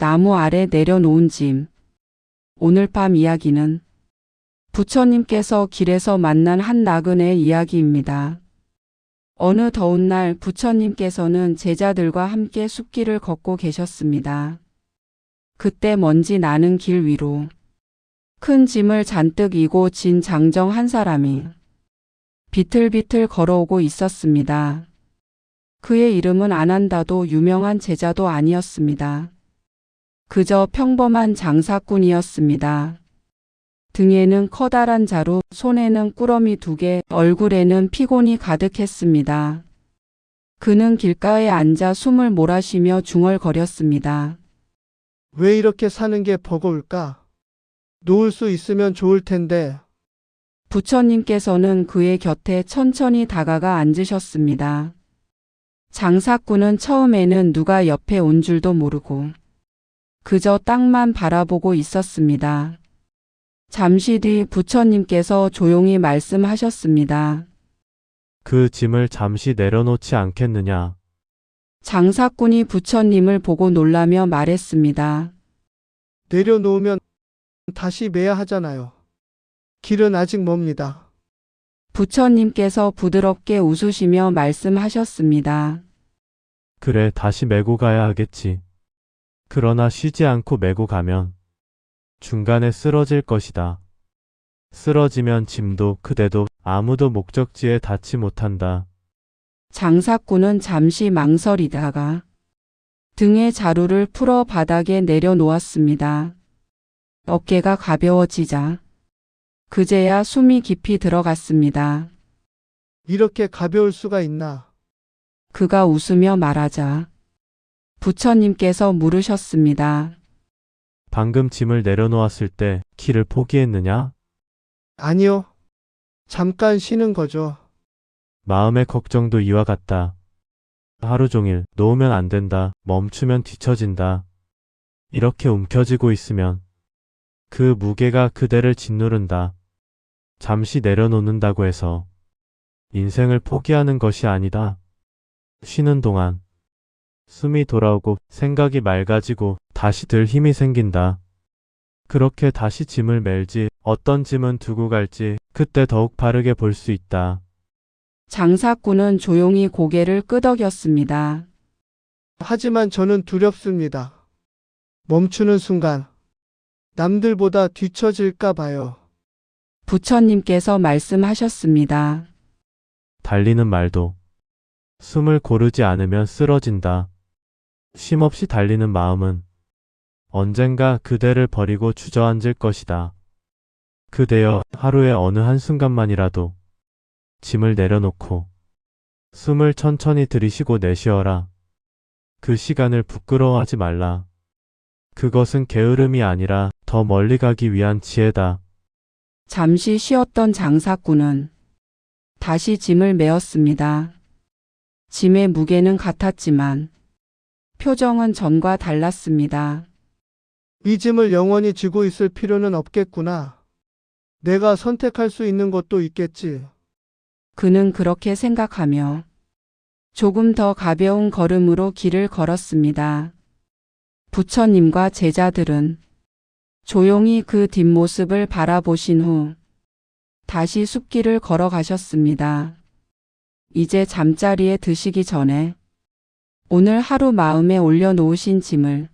나무 아래 내려놓은 짐. 오늘 밤 이야기는 부처님께서 길에서 만난 한 나그네의 이야기입니다. 어느 더운 날 부처님께서는 제자들과 함께 숲길을 걷고 계셨습니다. 그때 먼지 나는 길 위로 큰 짐을 잔뜩 이고 진 장정 한 사람이 비틀비틀 걸어오고 있었습니다. 그의 이름은 아난다도 유명한 제자도 아니었습니다. 그저 평범한 장사꾼이었습니다. 등에는 커다란 자루, 손에는 꾸러미 2개, 얼굴에는 피곤이 가득했습니다. 그는 길가에 앉아 숨을 몰아쉬며 중얼거렸습니다. 왜 이렇게 사는 게 버거울까? 놓을 수 있으면 좋을 텐데. 부처님께서는 그의 곁에 천천히 다가가 앉으셨습니다. 장사꾼은 처음에는 누가 옆에 온 줄도 모르고 그저 땅만 바라보고 있었습니다. 잠시 뒤 부처님께서 조용히 말씀하셨습니다. 그 짐을 잠시 내려놓지 않겠느냐? 장사꾼이 부처님을 보고 놀라며 말했습니다. 내려놓으면 다시 매야 하잖아요. 길은 아직 멉니다. 부처님께서 부드럽게 웃으시며 말씀하셨습니다. 그래, 다시 메고 가야 하겠지. 그러나 쉬지 않고 메고 가면 중간에 쓰러질 것이다. 쓰러지면 짐도 그대도 아무도 목적지에 닿지 못한다. 장사꾼은 잠시 망설이다가 등의 자루를 풀어 바닥에 내려놓았습니다. 어깨가 가벼워지자 그제야 숨이 깊이 들어갔습니다. 이렇게 가벼울 수가 있나? 그가 웃으며 말하자 부처님께서 물으셨습니다. 방금 짐을 내려놓았을 때 길을 포기했느냐? 아니요. 잠깐 쉬는 거죠. 마음의 걱정도 이와 같다. 하루 종일 놓으면 안 된다. 멈추면 뒤처진다. 이렇게 움켜쥐고 있으면 그 무게가 그대를 짓누른다. 잠시 내려놓는다고 해서 인생을 포기하는 것이 아니다. 쉬는 동안 숨이 돌아오고 생각이 맑아지고 다시 들 힘이 생긴다. 그렇게 다시 짐을 멜지 어떤 짐은 두고 갈지 그때 더욱 바르게 볼 수 있다. 장사꾼은 조용히 고개를 끄덕였습니다. 하지만 저는 두렵습니다. 멈추는 순간 남들보다 뒤처질까 봐요. 부처님께서 말씀하셨습니다. 달리는 말도 숨을 고르지 않으면 쓰러진다. 쉼없이 달리는 마음은 언젠가 그대를 버리고 주저앉을 것이다. 그대여, 하루의 어느 한순간만이라도 짐을 내려놓고 숨을 천천히 들이쉬고 내쉬어라. 그 시간을 부끄러워하지 말라. 그것은 게으름이 아니라 더 멀리 가기 위한 지혜다. 잠시 쉬었던 장사꾼은 다시 짐을 메었습니다. 짐의 무게는 같았지만 표정은 전과 달랐습니다. 이 짐을 영원히 쥐고 있을 필요는 없겠구나. 내가 선택할 수 있는 것도 있겠지. 그는 그렇게 생각하며 조금 더 가벼운 걸음으로 길을 걸었습니다. 부처님과 제자들은 조용히 그 뒷모습을 바라보신 후 다시 숲길을 걸어가셨습니다. 이제 잠자리에 드시기 전에 오늘 하루 마음에 올려놓으신 짐을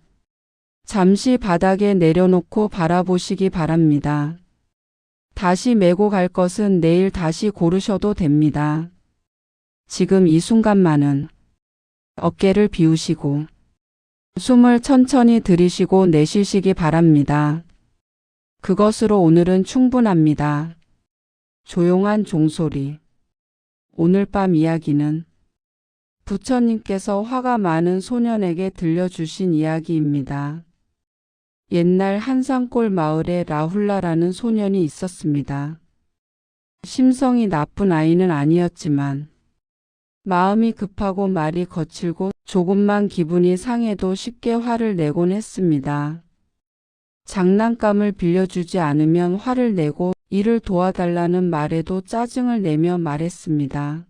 잠시 바닥에 내려놓고 바라보시기 바랍니다. 다시 메고 갈 것은 내일 다시 고르셔도 됩니다. 지금 이 순간만은 어깨를 비우시고 숨을 천천히 들이쉬고 내쉬시기 바랍니다. 그것으로 오늘은 충분합니다. 조용한 종소리. 오늘 밤 이야기는 부처님께서 화가 많은 소년에게 들려주신 이야기입니다. 옛날 한 산골 마을에 라훌라라는 소년이 있었습니다. 심성이 나쁜 아이는 아니었지만 마음이 급하고 말이 거칠고 조금만 기분이 상해도 쉽게 화를 내곤 했습니다. 장난감을 빌려주지 않으면 화를 내고 일을 도와달라는 말에도 짜증을 내며 말했습니다.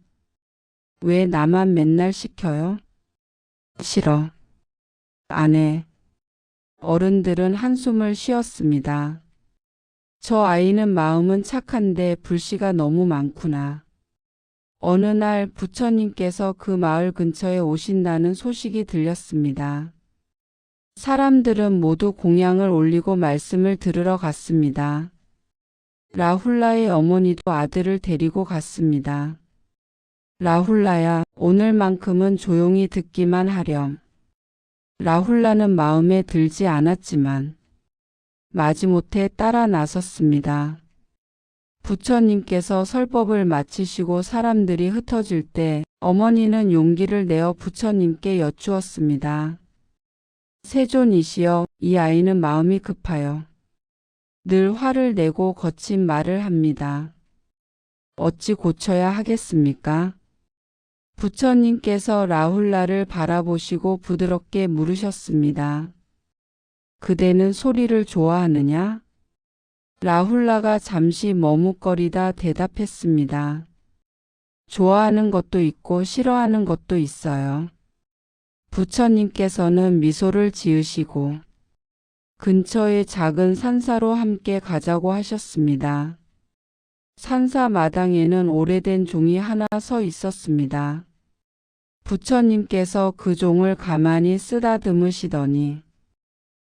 왜 나만 맨날 시켜요? 싫어. 안 해. 어른들은 한숨을 쉬었습니다. 저 아이는 마음은 착한데 불씨가 너무 많구나. 어느 날 부처님께서 그 마을 근처에 오신다는 소식이 들렸습니다. 사람들은 모두 공양을 올리고 말씀을 들으러 갔습니다. 라훌라의 어머니도 아들을 데리고 갔습니다. 라훌라야, 오늘만큼은 조용히 듣기만 하렴. 라훌라는 마음에 들지 않았지만 마지못해 따라 나섰습니다. 부처님께서 설법을 마치시고 사람들이 흩어질 때 어머니는 용기를 내어 부처님께 여쭈었습니다. 세존이시여, 이 아이는 마음이 급하여 늘 화를 내고 거친 말을 합니다. 어찌 고쳐야 하겠습니까? 부처님께서 라훌라를 바라보시고 부드럽게 물으셨습니다. 그대는 소리를 좋아하느냐? 라훌라가 잠시 머뭇거리다 대답했습니다. 좋아하는 것도 있고 싫어하는 것도 있어요. 부처님께서는 미소를 지으시고 근처의 작은 산사로 함께 가자고 하셨습니다. 산사 마당에는 오래된 종이 하나 서 있었습니다. 부처님께서 그 종을 가만히 쓰다듬으시더니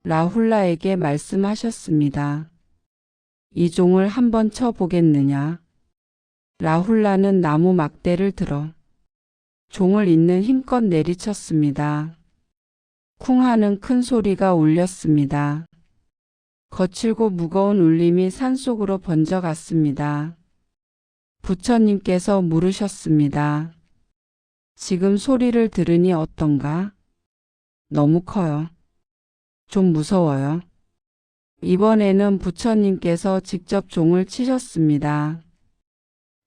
라훌라에게 말씀하셨습니다. 이 종을 한번 쳐보겠느냐? 라훌라는 나무 막대를 들어 종을 있는 힘껏 내리쳤습니다. 쿵 하는 큰 소리가 울렸습니다. 거칠고 무거운 울림이 산속으로 번져갔습니다. 부처님께서 물으셨습니다. 지금 소리를 들으니 어떤가? 너무 커요. 좀 무서워요. 이번에는 부처님께서 직접 종을 치셨습니다.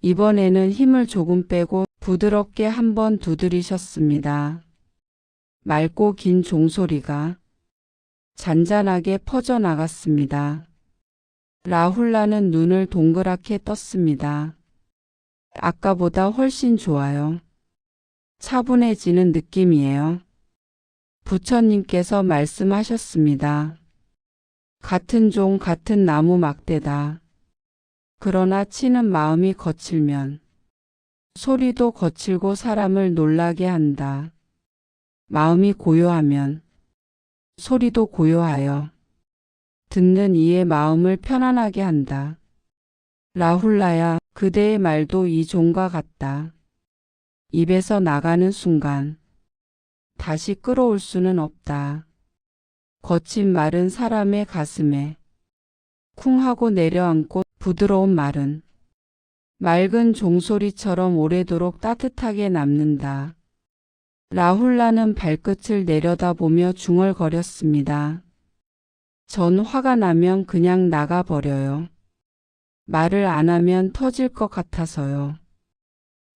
이번에는 힘을 조금 빼고 부드럽게 한번 두드리셨습니다. 맑고 긴 종소리가 잔잔하게 퍼져나갔습니다. 라훌라는 눈을 동그랗게 떴습니다. 아까보다 훨씬 좋아요. 차분해지는 느낌이에요. 부처님께서 말씀하셨습니다. 같은 종 같은 나무 막대다. 그러나 치는 마음이 거칠면 소리도 거칠고 사람을 놀라게 한다. 마음이 고요하면 소리도 고요하여 듣는 이의 마음을 편안하게 한다. 라훌라야, 그대의 말도 이 종과 같다. 입에서 나가는 순간 다시 끌어올 수는 없다. 거친 말은 사람의 가슴에 쿵 하고 내려앉고 부드러운 말은 맑은 종소리처럼 오래도록 따뜻하게 남는다. 라훌라는 발끝을 내려다보며 중얼거렸습니다. 전 화가 나면 그냥 나가버려요. 말을 안 하면 터질 것 같아서요.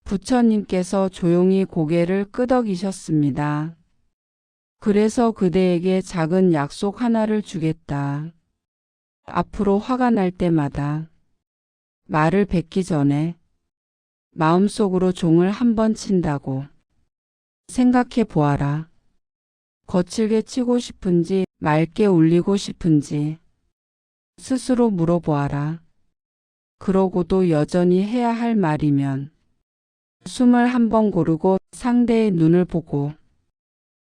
부처님께서 조용히 고개를 끄덕이셨습니다. 그래서 그대에게 작은 약속 하나를 주겠다. 앞으로 화가 날 때마다 말을 뱉기 전에 마음속으로 종을 한번 친다고 생각해 보아라. 거칠게 치고 싶은지 맑게 울리고 싶은지 스스로 물어보아라. 그러고도 여전히 해야 할 말이면 숨을 한번 고르고 상대의 눈을 보고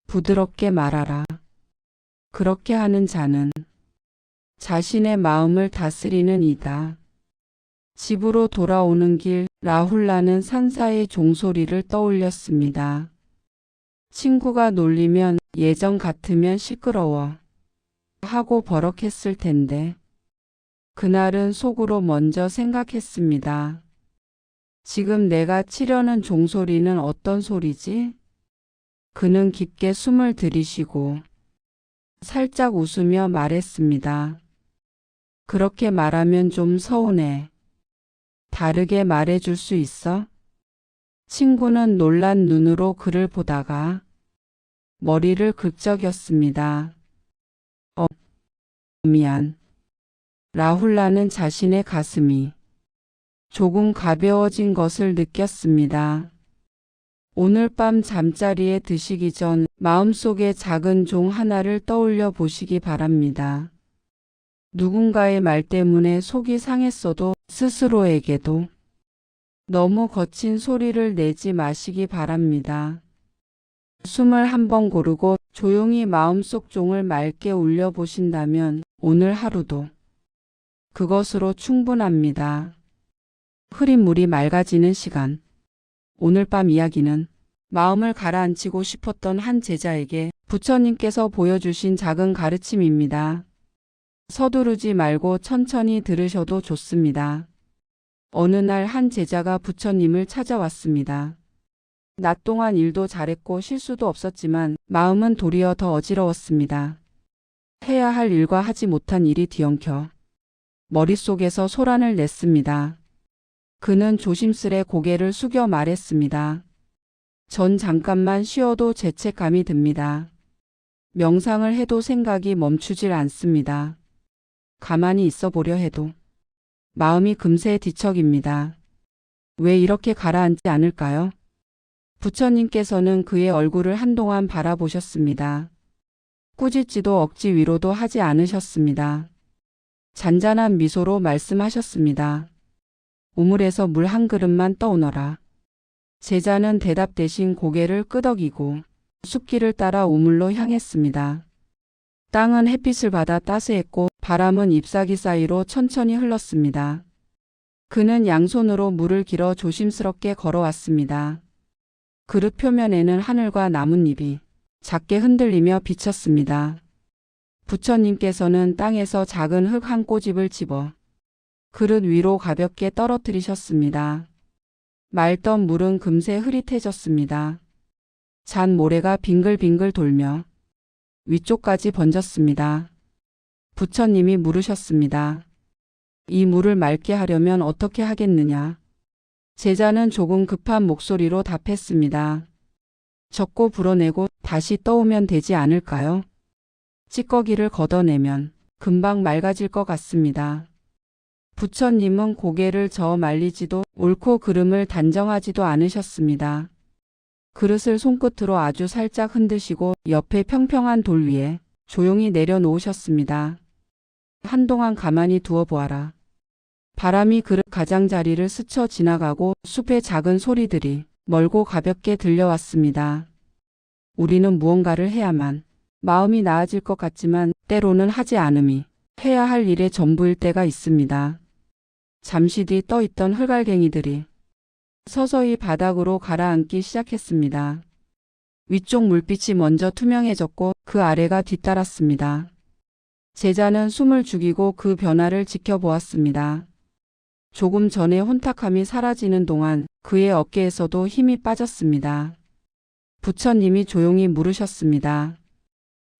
부드럽게 말하라. 그렇게 하는 자는 자신의 마음을 다스리는 이다. 집으로 돌아오는 길, 라훌라는 산사의 종소리를 떠올렸습니다. 친구가 놀리면 예전 같으면 시끄러워 하고 버럭했을 텐데 그날은 속으로 먼저 생각했습니다. 지금 내가 치려는 종소리는 어떤 소리지? 그는 깊게 숨을 들이쉬고 살짝 웃으며 말했습니다. 그렇게 말하면 좀 서운해. 다르게 말해줄 수 있어? 친구는 놀란 눈으로 그를 보다가 머리를 긁적였습니다. 미안. 라훌라는 자신의 가슴이 조금 가벼워진 것을 느꼈습니다. 오늘 밤 잠자리에 드시기 전 마음속에 작은 종 하나를 떠올려 보시기 바랍니다. 누군가의 말 때문에 속이 상했어도 스스로에게도 너무 거친 소리를 내지 마시기 바랍니다. 숨을 한번 고르고 조용히 마음속 종을 맑게 울려 보신다면 오늘 하루도 그것으로 충분합니다. 흐린 물이 맑아지는 시간. 오늘 밤 이야기는 마음을 가라앉히고 싶었던 한 제자에게 부처님께서 보여주신 작은 가르침입니다. 서두르지 말고 천천히 들으셔도 좋습니다. 어느 날 한 제자가 부처님을 찾아왔습니다. 낮 동안 일도 잘했고 실수도 없었지만 마음은 도리어 더 어지러웠습니다. 해야 할 일과 하지 못한 일이 뒤엉켜 머릿속에서 소란을 냈습니다. 그는 조심스레 고개를 숙여 말했습니다. 전 잠깐만 쉬어도 죄책감이 듭니다. 명상을 해도 생각이 멈추질 않습니다. 가만히 있어 보려 해도 마음이 금세 뒤척입니다. 왜 이렇게 가라앉지 않을까요? 부처님께서는 그의 얼굴을 한동안 바라보셨습니다. 꾸짖지도 억지 위로도 하지 않으셨습니다. 잔잔한 미소로 말씀하셨습니다. 우물에서 물 한 그릇만 떠오너라. 제자는 대답 대신 고개를 끄덕이고 숲길을 따라 우물로 향했습니다. 땅은 햇빛을 받아 따스했고 바람은 잎사귀 사이로 천천히 흘렀습니다. 그는 양손으로 물을 길어 조심스럽게 걸어왔습니다. 그릇 표면에는 하늘과 나뭇잎이 작게 흔들리며 비쳤습니다. 부처님께서는 땅에서 작은 흙 한 꼬집을 집어 그릇 위로 가볍게 떨어뜨리셨습니다. 맑던 물은 금세 흐릿해졌습니다. 잔 모래가 빙글빙글 돌며 위쪽까지 번졌습니다. 부처님이 물으셨습니다. 이 물을 맑게 하려면 어떻게 하겠느냐? 제자는 조금 급한 목소리로 답했습니다. 적고 불어내고 다시 떠오면 되지 않을까요? 찌꺼기를 걷어내면 금방 맑아질 것 같습니다. 부처님은 고개를 저어 말리지도 옳고 그름을 단정하지도 않으셨습니다. 그릇을 손끝으로 아주 살짝 흔드시고 옆에 평평한 돌 위에 조용히 내려놓으셨습니다. 한동안 가만히 두어 보아라. 바람이 그릇 가장자리를 스쳐 지나가고 숲의 작은 소리들이 멀고 가볍게 들려왔습니다. 우리는 무언가를 해야만 마음이 나아질 것 같지만 때로는 하지 않음이 해야 할 일의 전부일 때가 있습니다. 잠시 뒤 떠있던 흙알갱이들이 서서히 바닥으로 가라앉기 시작했습니다. 위쪽 물빛이 먼저 투명해졌고 그 아래가 뒤따랐습니다. 제자는 숨을 죽이고 그 변화를 지켜보았습니다. 조금 전에 혼탁함이 사라지는 동안 그의 어깨에서도 힘이 빠졌습니다. 부처님이 조용히 물으셨습니다.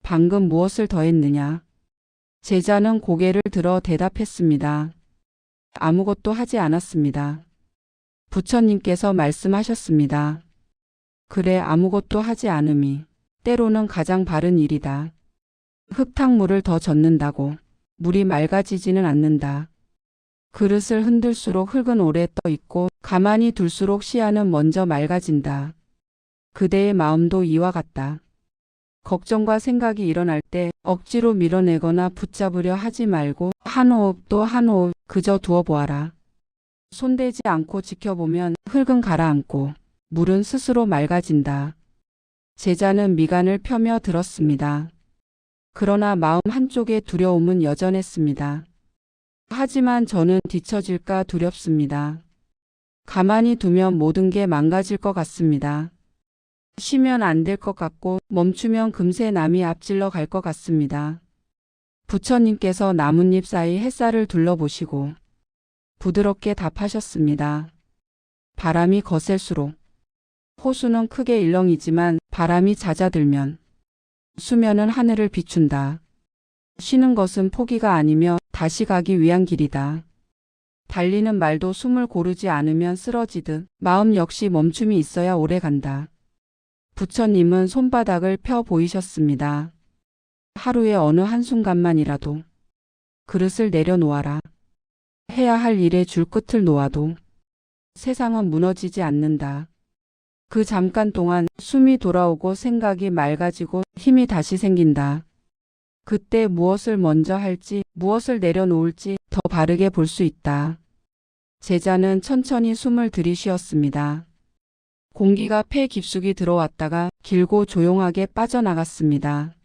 방금 무엇을 더했느냐? 제자는 고개를 들어 대답했습니다. 아무것도 하지 않았습니다. 부처님께서 말씀하셨습니다. 그래, 아무것도 하지 않음이 때로는 가장 바른 일이다. 흙탕물을 더 젓는다고 물이 맑아지지는 않는다. 그릇을 흔들수록 흙은 오래 떠 있고 가만히 둘수록 씨앗은 먼저 맑아진다. 그대의 마음도 이와 같다. 걱정과 생각이 일어날 때 억지로 밀어내거나 붙잡으려 하지 말고 한 호흡 또 한 호흡 그저 두어 보아라. 손대지 않고 지켜보면 흙은 가라앉고 물은 스스로 맑아진다. 제자는 미간을 펴며 들었습니다. 그러나 마음 한쪽에 두려움은 여전했습니다. 하지만 저는 뒤처질까 두렵습니다. 가만히 두면 모든 게 망가질 것 같습니다. 쉬면 안 될 것 같고 멈추면 금세 남이 앞질러 갈 것 같습니다. 부처님께서 나뭇잎 사이 햇살을 둘러보시고 부드럽게 답하셨습니다. 바람이 거셀수록 호수는 크게 일렁이지만 바람이 잦아들면 수면은 하늘을 비춘다. 쉬는 것은 포기가 아니며 다시 가기 위한 길이다. 달리는 말도 숨을 고르지 않으면 쓰러지듯 마음 역시 멈춤이 있어야 오래 간다. 부처님은 손바닥을 펴 보이셨습니다. 하루의 어느 한순간만이라도 그릇을 내려놓아라. 해야 할 일에 줄 끝을 놓아도 세상은 무너지지 않는다. 그 잠깐 동안 숨이 돌아오고 생각이 맑아지고 힘이 다시 생긴다. 그때 무엇을 먼저 할지, 무엇을 내려놓을지 더 바르게 볼 수 있다. 제자는 천천히 숨을 들이쉬었습니다. 공기가 폐 깊숙이 들어왔다가 길고 조용하게 빠져나갔습니다.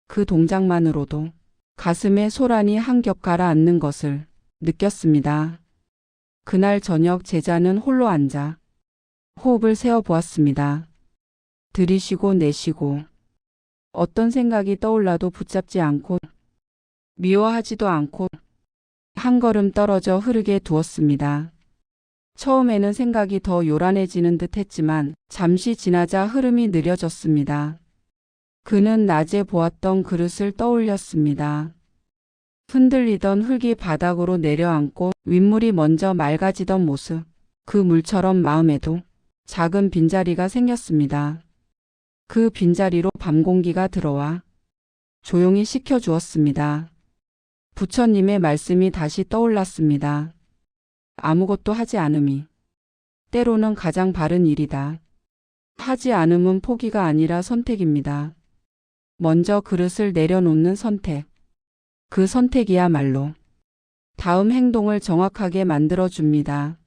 그 동작만으로도 가슴에 소란이 한 겹 가라앉는 것을 느꼈습니다. 그날 저녁 제자는 홀로 앉아 호흡을 세어보았습니다. 들이쉬고 내쉬고 어떤 생각이 떠올라도 붙잡지 않고 미워하지도 않고 한 걸음 떨어져 흐르게 두었습니다. 처음에는 생각이 더 요란해지는 듯 했지만 잠시 지나자 흐름이 느려졌습니다. 그는 낮에 보았던 그릇을 떠올렸습니다. 흔들리던 흙이 바닥으로 내려앉고 윗물이 먼저 맑아지던 모습. 그 물처럼 마음에도 작은 빈자리가 생겼습니다. 그 빈자리로 밤 공기가 들어와 조용히 식혀주었습니다. 부처님의 말씀이 다시 떠올랐습니다. 아무것도 하지 않음이 때로는 가장 바른 일이다. 하지 않음은 포기가 아니라 선택입니다. 먼저 그릇을 내려놓는 선택. 그 선택이야말로 다음 행동을 정확하게 만들어줍니다.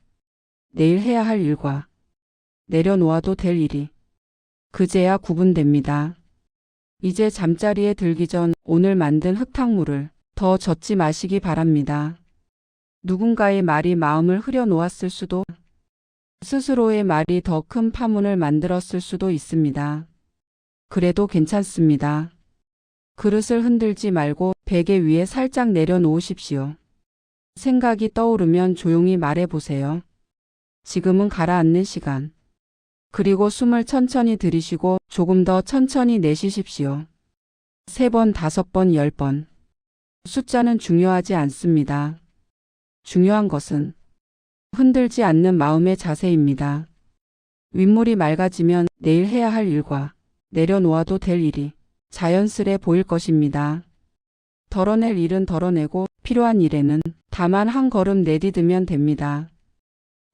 내일 해야 할 일과 내려놓아도 될 일이 그제야 구분됩니다. 이제 잠자리에 들기 전 오늘 만든 흙탕물을 더 젓지 마시기 바랍니다. 누군가의 말이 마음을 흐려놓았을 수도, 스스로의 말이 더 큰 파문을 만들었을 수도 있습니다. 그래도 괜찮습니다. 그릇을 흔들지 말고 베개 위에 살짝 내려놓으십시오. 생각이 떠오르면 조용히 말해보세요. 지금은 가라앉는 시간. 그리고 숨을 천천히 들이쉬고 조금 더 천천히 내쉬십시오. 3번, 5번, 10번. 숫자는 중요하지 않습니다. 중요한 것은 흔들지 않는 마음의 자세입니다. 윗물이 맑아지면 내일 해야 할 일과 내려놓아도 될 일이 자연스레 보일 것입니다. 덜어낼 일은 덜어내고 필요한 일에는 다만 한 걸음 내디디면 됩니다.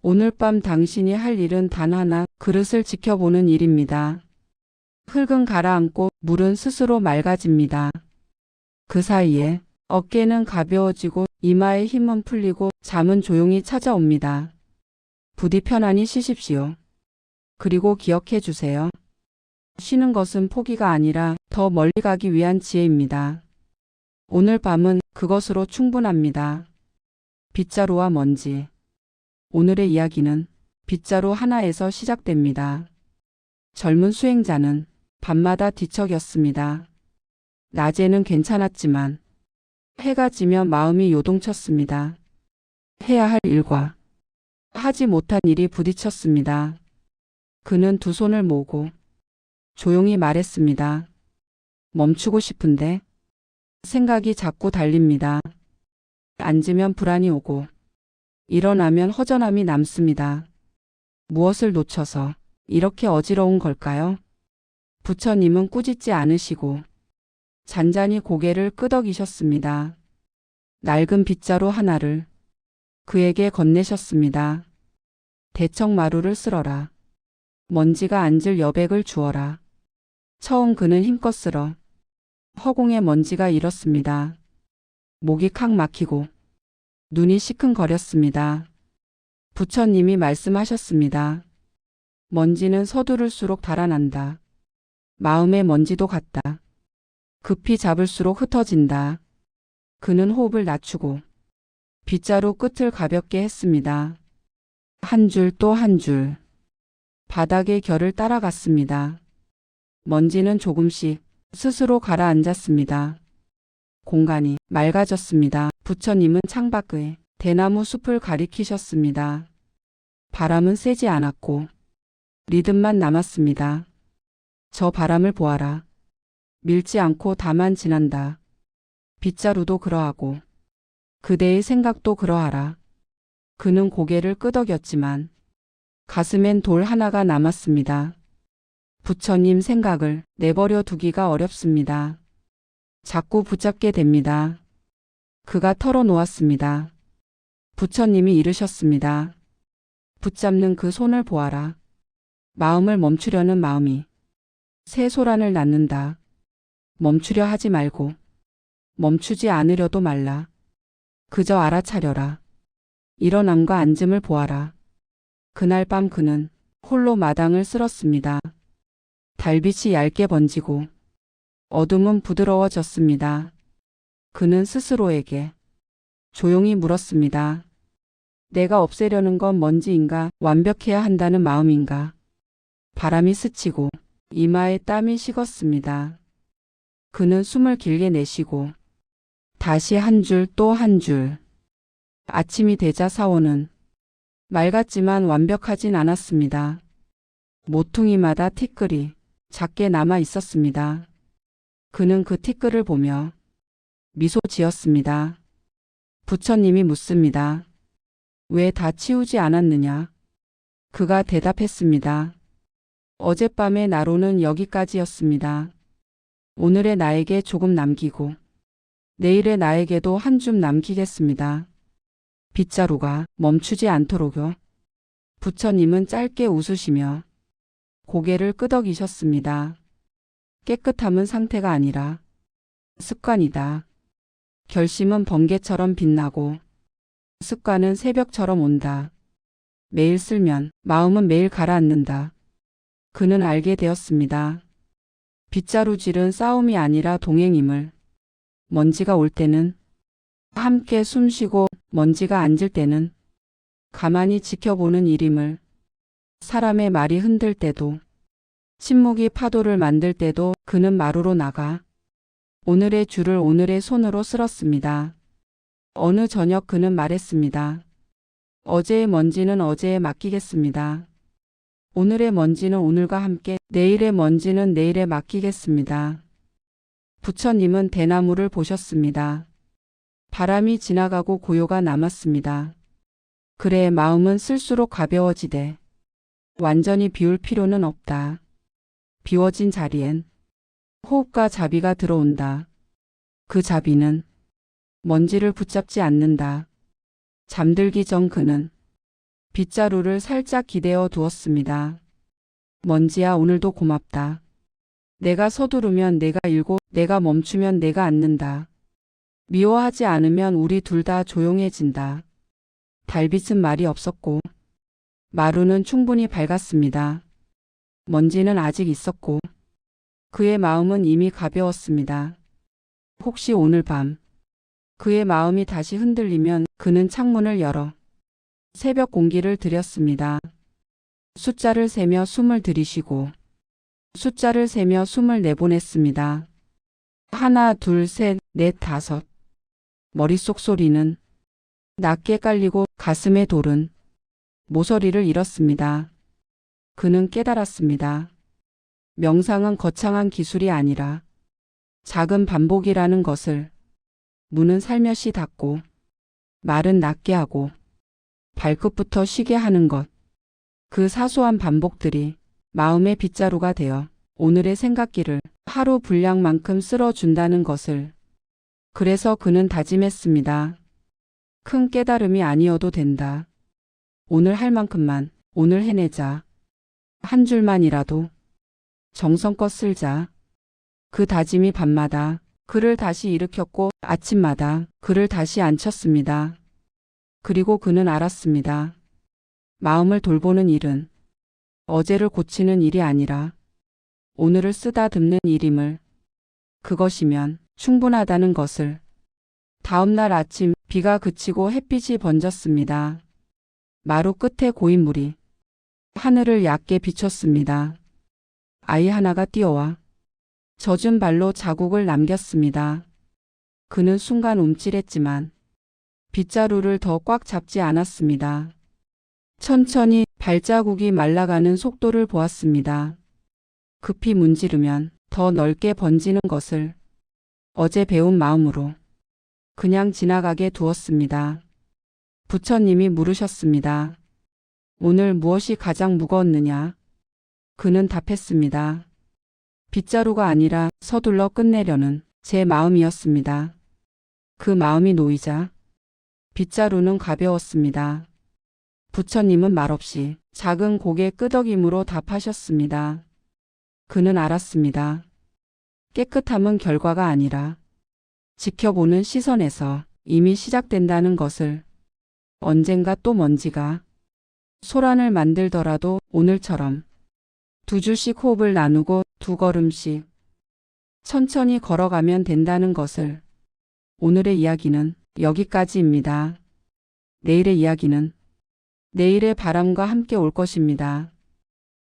오늘 밤 당신이 할 일은 단 하나, 그릇을 지켜보는 일입니다. 흙은 가라앉고 물은 스스로 맑아집니다. 그 사이에 어깨는 가벼워지고 이마의 힘은 풀리고 잠은 조용히 찾아옵니다. 부디 편안히 쉬십시오. 그리고 기억해 주세요. 쉬는 것은 포기가 아니라 더 멀리 가기 위한 지혜입니다. 오늘 밤은 그것으로 충분합니다. 빗자루와 먼지. 오늘의 이야기는 빗자루 하나에서 시작됩니다. 젊은 수행자는 밤마다 뒤척였습니다. 낮에는 괜찮았지만 해가 지면 마음이 요동쳤습니다. 해야 할 일과 하지 못한 일이 부딪혔습니다. 그는 두 손을 모으고 조용히 말했습니다. 멈추고 싶은데 생각이 자꾸 달립니다. 앉으면 불안이 오고 일어나면 허전함이 남습니다. 무엇을 놓쳐서 이렇게 어지러운 걸까요? 부처님은 꾸짖지 않으시고 잔잔히 고개를 끄덕이셨습니다. 낡은 빗자루 하나를 그에게 건네셨습니다. 대청마루를 쓸어라. 먼지가 앉을 여백을 주어라. 처음 그는 힘껏 쓸어 허공에 먼지가 일었습니다. 목이 칵 막히고 눈이 시큰거렸습니다. 부처님이 말씀하셨습니다. 먼지는 서두를수록 달아난다. 마음의 먼지도 같다. 급히 잡을수록 흩어진다. 그는 호흡을 낮추고 빗자루 끝을 가볍게 했습니다. 한 줄 또 한 줄. 바닥의 결을 따라갔습니다. 먼지는 조금씩 스스로 가라앉았습니다. 공간이 맑아졌습니다. 부처님은 창밖의 대나무 숲을 가리키셨습니다. 바람은 세지 않았고 리듬만 남았습니다. 저 바람을 보아라. 밀지 않고 다만 지난다. 빗자루도 그러하고 그대의 생각도 그러하라. 그는 고개를 끄덕였지만 가슴엔 돌 하나가 남았습니다. 부처님 생각을 내버려 두기가 어렵습니다. 자꾸 붙잡게 됩니다. 그가 털어놓았습니다. 부처님이 이르셨습니다. 붙잡는 그 손을 보아라. 마음을 멈추려는 마음이 새 소란을 낳는다. 멈추려 하지 말고 멈추지 않으려도 말라. 그저 알아차려라. 일어남과 앉음을 보아라. 그날 밤 그는 홀로 마당을 쓸었습니다. 달빛이 얇게 번지고 어둠은 부드러워졌습니다. 그는 스스로에게 조용히 물었습니다. 내가 없애려는 건 뭔지인가? 완벽해야 한다는 마음인가? 바람이 스치고 이마에 땀이 식었습니다. 그는 숨을 길게 내쉬고 다시 한 줄 또 한 줄. 아침이 되자 사원은 맑았지만 완벽하진 않았습니다. 모퉁이마다 티끌이 작게 남아 있었습니다. 그는 그 티끌을 보며 미소 지었습니다. 부처님이 묻습니다. 왜 다 치우지 않았느냐? 그가 대답했습니다. 어젯밤의 나로는 여기까지였습니다. 오늘의 나에게 조금 남기고 내일의 나에게도 한 줌 남기겠습니다. 빗자루가 멈추지 않도록요. 부처님은 짧게 웃으시며 고개를 끄덕이셨습니다. 깨끗함은 상태가 아니라 습관이다. 결심은 번개처럼 빛나고 습관은 새벽처럼 온다. 매일 쓸면 마음은 매일 가라앉는다. 그는 알게 되었습니다. 빗자루질은 싸움이 아니라 동행임을. 먼지가 올 때는 함께 숨쉬고 먼지가 앉을 때는 가만히 지켜보는 일임을. 사람의 말이 흔들 때도 침묵이 파도를 만들 때도 그는 마루로 나가 오늘의 줄을 오늘의 손으로 쓸었습니다. 어느 저녁 그는 말했습니다. 어제의 먼지는 어제에 맡기겠습니다. 오늘의 먼지는 오늘과 함께, 내일의 먼지는 내일에 맡기겠습니다. 부처님은 대나무를 보셨습니다. 바람이 지나가고 고요가 남았습니다. 그래 마음은 쓸수록 가벼워지되 완전히 비울 필요는 없다. 비워진 자리엔 호흡과 자비가 들어온다. 그 자비는 먼지를 붙잡지 않는다. 잠들기 전 그는 빗자루를 살짝 기대어 두었습니다. 먼지야 오늘도 고맙다. 내가 서두르면 내가 일고 내가 멈추면 내가 앉는다. 미워하지 않으면 우리 둘 다 조용해진다. 달빛은 말이 없었고 마루는 충분히 밝았습니다. 먼지는 아직 있었고 그의 마음은 이미 가벼웠습니다. 혹시 오늘 밤 그의 마음이 다시 흔들리면 그는 창문을 열어 새벽 공기를 들였습니다. 숫자를 세며 숨을 들이쉬고 숫자를 세며 숨을 내보냈습니다. 하나, 둘, 셋, 넷, 다섯. 머릿속 소리는 낮게 깔리고 가슴에 돌은 모서리를 잃었습니다. 그는 깨달았습니다. 명상은 거창한 기술이 아니라 작은 반복이라는 것을. 문은 살며시 닫고 말은 낮게 하고 발끝부터 쉬게 하는 것. 그 사소한 반복들이 마음의 빗자루가 되어 오늘의 생각기를 하루 분량만큼 쓸어준다는 것을. 그래서 그는 다짐했습니다. 큰 깨달음이 아니어도 된다. 오늘 할 만큼만 오늘 해내자. 한 줄만이라도 정성껏 쓸자. 그 다짐이 밤마다 그를 다시 일으켰고 아침마다 그를 다시 앉혔습니다. 그리고 그는 알았습니다. 마음을 돌보는 일은 어제를 고치는 일이 아니라 오늘을 쓰다듬는 일임을. 그것이면 충분하다는 것을. 다음 날 아침 비가 그치고 햇빛이 번졌습니다. 마루 끝에 고인 물이 하늘을 얕게 비췄습니다. 아이 하나가 뛰어와 젖은 발로 자국을 남겼습니다. 그는 순간 움찔했지만 빗자루를 더 꽉 잡지 않았습니다. 천천히 발자국이 말라가는 속도를 보았습니다. 급히 문지르면 더 넓게 번지는 것을 어제 배운 마음으로 그냥 지나가게 두었습니다. 부처님이 물으셨습니다. 오늘 무엇이 가장 무거웠느냐? 그는 답했습니다. 빗자루가 아니라 서둘러 끝내려는 제 마음이었습니다. 그 마음이 놓이자 빗자루는 가벼웠습니다. 부처님은 말없이 작은 고개 끄덕임으로 답하셨습니다. 그는 알았습니다. 깨끗함은 결과가 아니라 지켜보는 시선에서 이미 시작된다는 것을. 언젠가 또 먼지가 소란을 만들더라도 오늘처럼 두 줄씩 호흡을 나누고 두 걸음씩 천천히 걸어가면 된다는 것을. 오늘의 이야기는 여기까지입니다. 내일의 이야기는 내일의 바람과 함께 올 것입니다.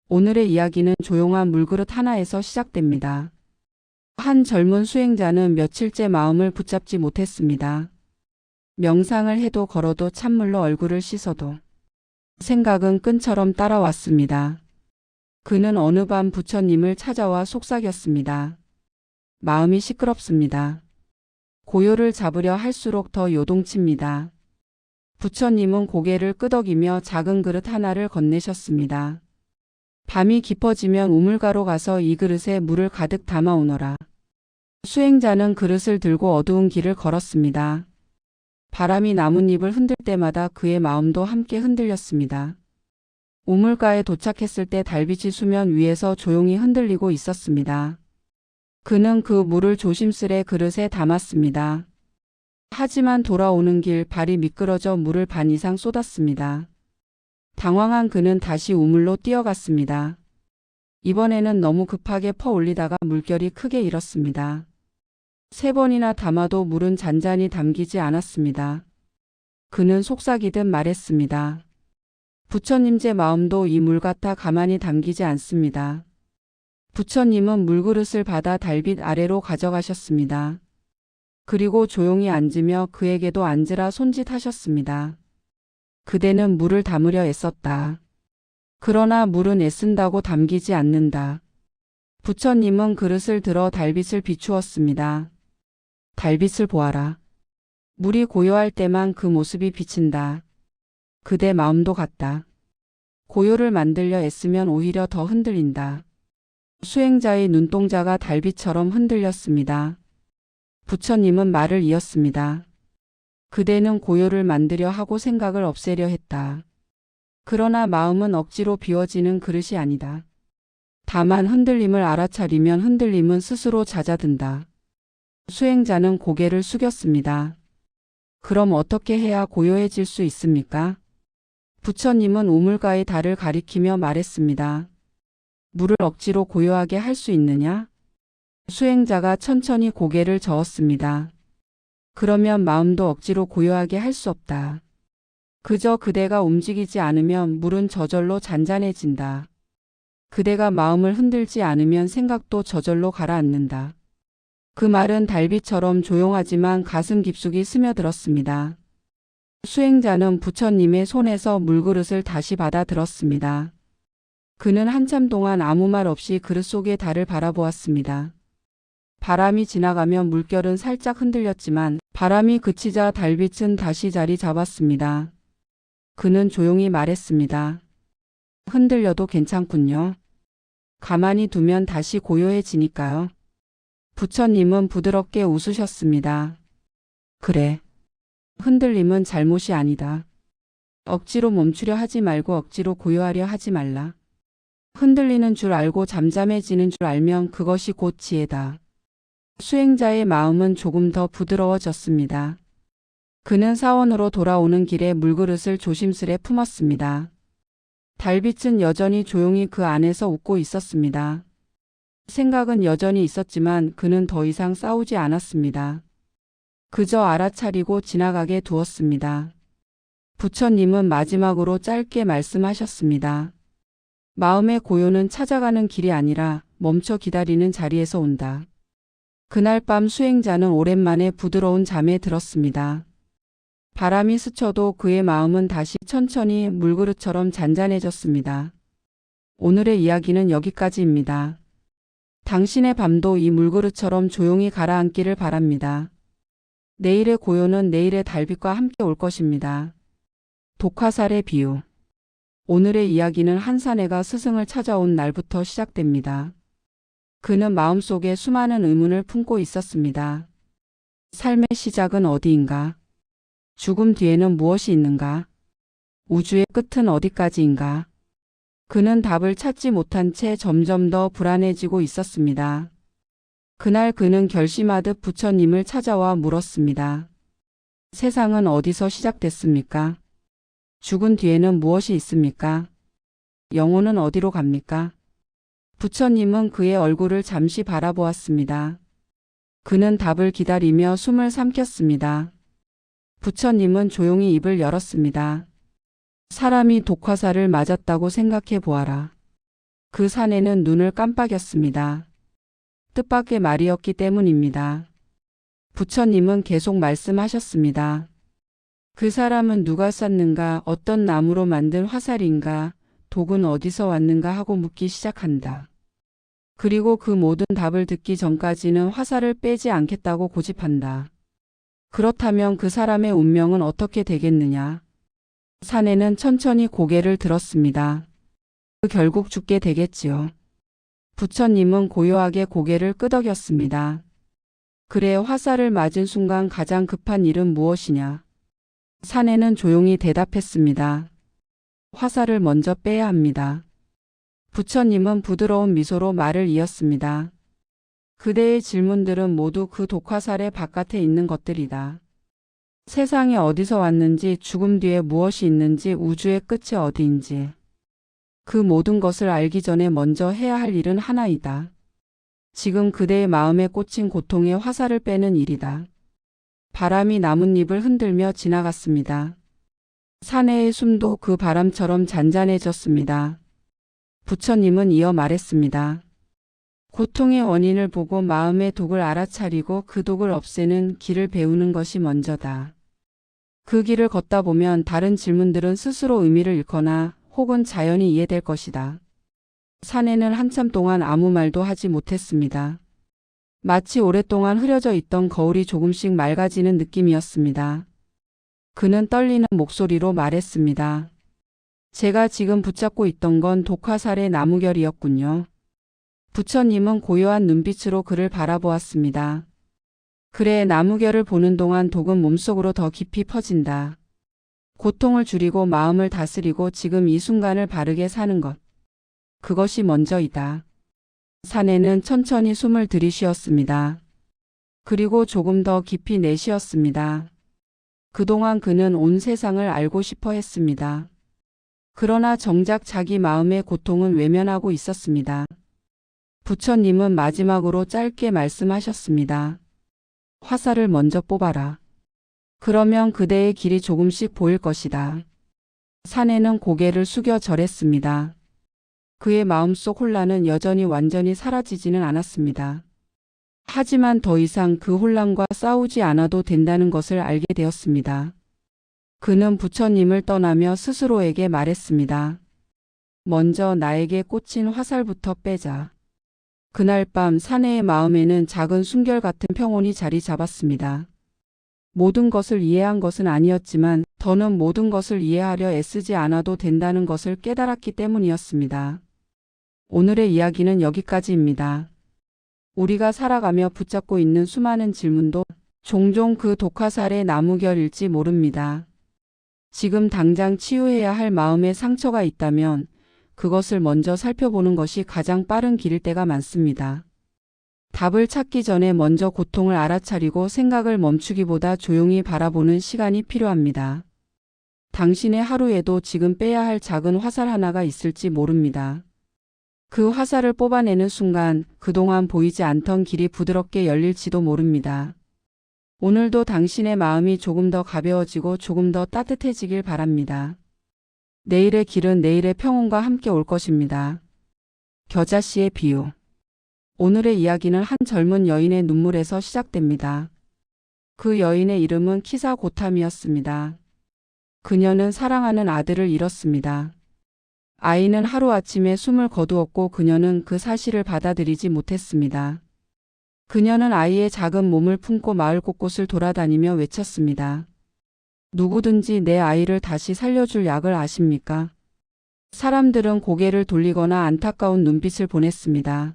오늘의 이야기는 조용한 물그릇 하나에서 시작됩니다. 한 젊은 수행자는 며칠째 마음을 붙잡지 못했습니다. 명상을 해도 걸어도 찬물로 얼굴을 씻어도 생각은 끈처럼 따라왔습니다. 그는 어느 밤 부처님을 찾아와 속삭였습니다. 마음이 시끄럽습니다. 고요를 잡으려 할수록 더 요동칩니다. 부처님은 고개를 끄덕이며 작은 그릇 하나를 건네셨습니다. 밤이 깊어지면 우물가로 가서 이 그릇에 물을 가득 담아 오너라. 수행자는 그릇을 들고 어두운 길을 걸었습니다. 바람이 나뭇잎을 흔들 때마다 그의 마음도 함께 흔들렸습니다. 우물가에 도착했을 때 달빛이 수면 위에서 조용히 흔들리고 있었습니다. 그는 그 물을 조심스레 그릇에 담았습니다. 하지만 돌아오는 길 발이 미끄러져 물을 반 이상 쏟았습니다. 당황한 그는 다시 우물로 뛰어갔습니다. 이번에는 너무 급하게 퍼올리다가 물결이 크게 일었습니다. 3번이나 담아도 물은 잔잔히 담기지 않았습니다. 그는 속삭이듯 말했습니다. 부처님, 제 마음도 이 물 같아 가만히 담기지 않습니다. 부처님은 물그릇을 받아 달빛 아래로 가져가셨습니다. 그리고 조용히 앉으며 그에게도 앉으라 손짓하셨습니다. 그대는 물을 담으려 애썼다. 그러나 물은 애쓴다고 담기지 않는다. 부처님은 그릇을 들어 달빛을 비추었습니다. 달빛을 보아라. 물이 고요할 때만 그 모습이 비친다. 그대 마음도 같다. 고요를 만들려 애쓰면 오히려 더 흔들린다. 수행자의 눈동자가 달빛처럼 흔들렸습니다. 부처님은 말을 이었습니다. 그대는 고요를 만들려 하고 생각을 없애려 했다. 그러나 마음은 억지로 비워지는 그릇이 아니다. 다만 흔들림을 알아차리면 흔들림은 스스로 잦아든다. 수행자는 고개를 숙였습니다. 그럼 어떻게 해야 고요해질 수 있습니까? 부처님은 우물가의 달을 가리키며 말했습니다. 물을 억지로 고요하게 할 수 있느냐? 수행자가 천천히 고개를 저었습니다. 그러면 마음도 억지로 고요하게 할 수 없다. 그저 그대가 움직이지 않으면 물은 저절로 잔잔해진다. 그대가 마음을 흔들지 않으면 생각도 저절로 가라앉는다. 그 말은 달빛처럼 조용하지만 가슴 깊숙이 스며들었습니다. 수행자는 부처님의 손에서 물그릇을 다시 받아 들었습니다. 그는 한참 동안 아무 말 없이 그릇 속의 달을 바라보았습니다. 바람이 지나가며 물결은 살짝 흔들렸지만 바람이 그치자 달빛은 다시 자리 잡았습니다. 그는 조용히 말했습니다. 흔들려도 괜찮군요. 가만히 두면 다시 고요해지니까요. 부처님은 부드럽게 웃으셨습니다. 그래. 흔들림은 잘못이 아니다. 억지로 멈추려 하지 말고 억지로 고요하려 하지 말라. 흔들리는 줄 알고 잠잠해지는 줄 알면 그것이 곧 지혜다. 수행자의 마음은 조금 더 부드러워졌습니다. 그는 사원으로 돌아오는 길에 물그릇을 조심스레 품었습니다. 달빛은 여전히 조용히 그 안에서 웃고 있었습니다. 생각은 여전히 있었지만 그는 더 이상 싸우지 않았습니다. 그저 알아차리고 지나가게 두었습니다. 부처님은 마지막으로 짧게 말씀하셨습니다. 마음의 고요는 찾아가는 길이 아니라 멈춰 기다리는 자리에서 온다. 그날 밤 수행자는 오랜만에 부드러운 잠에 들었습니다. 바람이 스쳐도 그의 마음은 다시 천천히 물그릇처럼 잔잔해졌습니다. 오늘의 이야기는 여기까지입니다. 당신의 밤도 이 물그릇처럼 조용히 가라앉기를 바랍니다. 내일의 고요는 내일의 달빛과 함께 올 것입니다. 독화살의 비유. 오늘의 이야기는 한 사내가 스승을 찾아온 날부터 시작됩니다. 그는 마음속에 수많은 의문을 품고 있었습니다. 삶의 시작은 어디인가? 죽음 뒤에는 무엇이 있는가? 우주의 끝은 어디까지인가? 그는 답을 찾지 못한 채 점점 더 불안해지고 있었습니다. 그날 그는 결심하듯 부처님을 찾아와 물었습니다. 세상은 어디서 시작됐습니까? 죽은 뒤에는 무엇이 있습니까? 영혼은 어디로 갑니까? 부처님은 그의 얼굴을 잠시 바라보았습니다. 그는 답을 기다리며 숨을 삼켰습니다. 부처님은 조용히 입을 열었습니다. 사람이 독화살을 맞았다고 생각해 보아라. 그 사내는 눈을 깜빡였습니다. 뜻밖의 말이었기 때문입니다. 부처님은 계속 말씀하셨습니다. 그 사람은 누가 쐈는가, 어떤 나무로 만든 화살인가, 독은 어디서 왔는가 하고 묻기 시작한다. 그리고 그 모든 답을 듣기 전까지는 화살을 빼지 않겠다고 고집한다. 그렇다면 그 사람의 운명은 어떻게 되겠느냐? 사내는 천천히 고개를 들었습니다. 결국 죽게 되겠지요. 부처님은 고요하게 고개를 끄덕였습니다. 그래, 화살을 맞은 순간 가장 급한 일은 무엇이냐? 사내는 조용히 대답했습니다. 화살을 먼저 빼야 합니다. 부처님은 부드러운 미소로 말을 이었습니다. 그대의 질문들은 모두 그 독화살의 바깥에 있는 것들이다. 세상에 어디서 왔는지, 죽음 뒤에 무엇이 있는지, 우주의 끝이 어디인지. 그 모든 것을 알기 전에 먼저 해야 할 일은 하나이다. 지금 그대의 마음에 꽂힌 고통의 화살을 빼는 일이다. 바람이 나뭇잎을 흔들며 지나갔습니다. 사내의 숨도 그 바람처럼 잔잔해졌습니다. 부처님은 이어 말했습니다. 고통의 원인을 보고 마음의 독을 알아차리고 그 독을 없애는 길을 배우는 것이 먼저다. 그 길을 걷다 보면 다른 질문들은 스스로 의미를 잃거나 혹은 자연히 이해될 것이다. 사내는 한참 동안 아무 말도 하지 못했습니다. 마치 오랫동안 흐려져 있던 거울이 조금씩 맑아지는 느낌이었습니다. 그는 떨리는 목소리로 말했습니다. 제가 지금 붙잡고 있던 건 독화살의 나무결이었군요. 부처님은 고요한 눈빛으로 그를 바라보았습니다. 그래, 나무결을 보는 동안 독은 몸속으로 더 깊이 퍼진다. 고통을 줄이고 마음을 다스리고 지금 이 순간을 바르게 사는 것. 그것이 먼저이다. 사내는 천천히 숨을 들이쉬었습니다. 그리고 조금 더 깊이 내쉬었습니다. 그동안 그는 온 세상을 알고 싶어 했습니다. 그러나 정작 자기 마음의 고통은 외면하고 있었습니다. 부처님은 마지막으로 짧게 말씀하셨습니다. 화살을 먼저 뽑아라. 그러면 그대의 길이 조금씩 보일 것이다. 사내는 고개를 숙여 절했습니다. 그의 마음속 혼란은 여전히 완전히 사라지지는 않았습니다. 하지만 더 이상 그 혼란과 싸우지 않아도 된다는 것을 알게 되었습니다. 그는 부처님을 떠나며 스스로에게 말했습니다. 먼저 나에게 꽂힌 화살부터 빼자. 그날 밤 사내의 마음에는 작은 숨결 같은 평온이 자리 잡았습니다. 모든 것을 이해한 것은 아니었지만 더는 모든 것을 이해하려 애쓰지 않아도 된다는 것을 깨달았기 때문이었습니다. 오늘의 이야기는 여기까지입니다. 우리가 살아가며 붙잡고 있는 수많은 질문도 종종 그 독화살의 나무결일지 모릅니다. 지금 당장 치유해야 할 마음의 상처가 있다면 그것을 먼저 살펴보는 것이 가장 빠른 길일 때가 많습니다. 답을 찾기 전에 먼저 고통을 알아차리고 생각을 멈추기보다 조용히 바라보는 시간이 필요합니다. 당신의 하루에도 지금 빼야 할 작은 화살 하나가 있을지 모릅니다. 그 화살을 뽑아내는 순간 그동안 보이지 않던 길이 부드럽게 열릴지도 모릅니다. 오늘도 당신의 마음이 조금 더 가벼워지고 조금 더 따뜻해지길 바랍니다. 내일의 길은 내일의 평온과 함께 올 것입니다. 겨자씨의 비유. 오늘의 이야기는 한 젊은 여인의 눈물에서 시작됩니다. 그 여인의 이름은 키사 고탐이었습니다. 그녀는 사랑하는 아들을 잃었습니다. 아이는 하루아침에 숨을 거두었고 그녀는 그 사실을 받아들이지 못했습니다. 그녀는 아이의 작은 몸을 품고 마을 곳곳을 돌아다니며 외쳤습니다. 누구든지 내 아이를 다시 살려줄 약을 아십니까? 사람들은 고개를 돌리거나 안타까운 눈빛을 보냈습니다.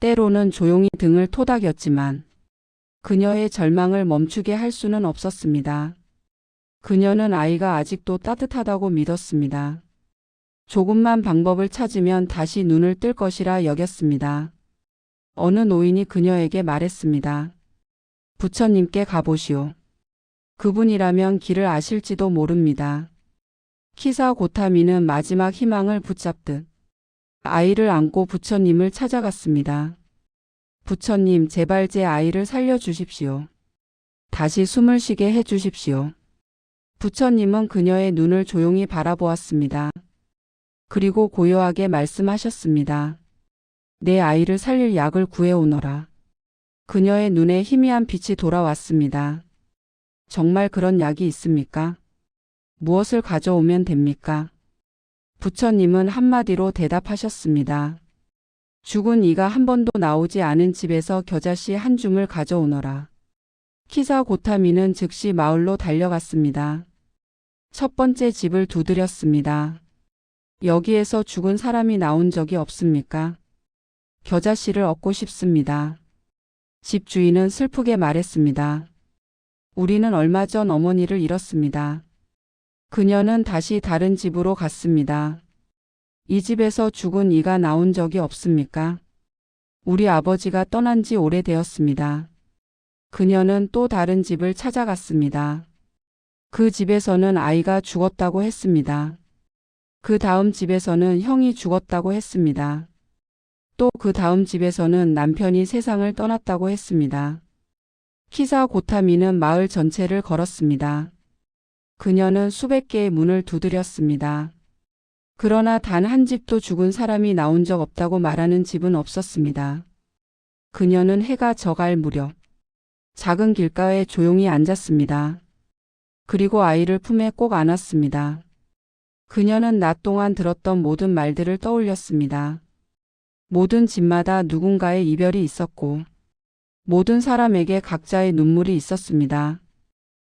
때로는 조용히 등을 토닥였지만 그녀의 절망을 멈추게 할 수는 없었습니다. 그녀는 아이가 아직도 따뜻하다고 믿었습니다. 조금만 방법을 찾으면 다시 눈을 뜰 것이라 여겼습니다. 어느 노인이 그녀에게 말했습니다. 부처님께 가보시오. 그분이라면 길을 아실지도 모릅니다. 키사 고타미는 마지막 희망을 붙잡듯 아이를 안고 부처님을 찾아갔습니다. 부처님, 제발 제 아이를 살려주십시오. 다시 숨을 쉬게 해주십시오. 부처님은 그녀의 눈을 조용히 바라보았습니다. 그리고 고요하게 말씀하셨습니다. 내 아이를 살릴 약을 구해오너라. 그녀의 눈에 희미한 빛이 돌아왔습니다. 정말 그런 약이 있습니까? 무엇을 가져오면 됩니까? 부처님은 한마디로 대답하셨습니다. 죽은 이가 한 번도 나오지 않은 집에서 겨자씨 한 줌을 가져오너라. 키사 고타미는 즉시 마을로 달려갔습니다. 첫 번째 집을 두드렸습니다. 여기에서 죽은 사람이 나온 적이 없습니까? 겨자씨를 얻고 싶습니다. 집 주인은 슬프게 말했습니다. 우리는 얼마 전 어머니를 잃었습니다. 그녀는 다시 다른 집으로 갔습니다. 이 집에서 죽은 이가 나온 적이 없습니까? 우리 아버지가 떠난 지 오래되었습니다. 그녀는 또 다른 집을 찾아갔습니다. 그 집에서는 아이가 죽었다고 했습니다. 그 다음 집에서는 형이 죽었다고 했습니다. 또 그 다음 집에서는 남편이 세상을 떠났다고 했습니다. 키사 고타미는 마을 전체를 걸었습니다. 그녀는 수백 개의 문을 두드렸습니다. 그러나 단 한 집도 죽은 사람이 나온 적 없다고 말하는 집은 없었습니다. 그녀는 해가 져갈 무렵 작은 길가에 조용히 앉았습니다. 그리고 아이를 품에 꼭 안았습니다. 그녀는 낮 동안 들었던 모든 말들을 떠올렸습니다. 모든 집마다 누군가의 이별이 있었고 모든 사람에게 각자의 눈물이 있었습니다.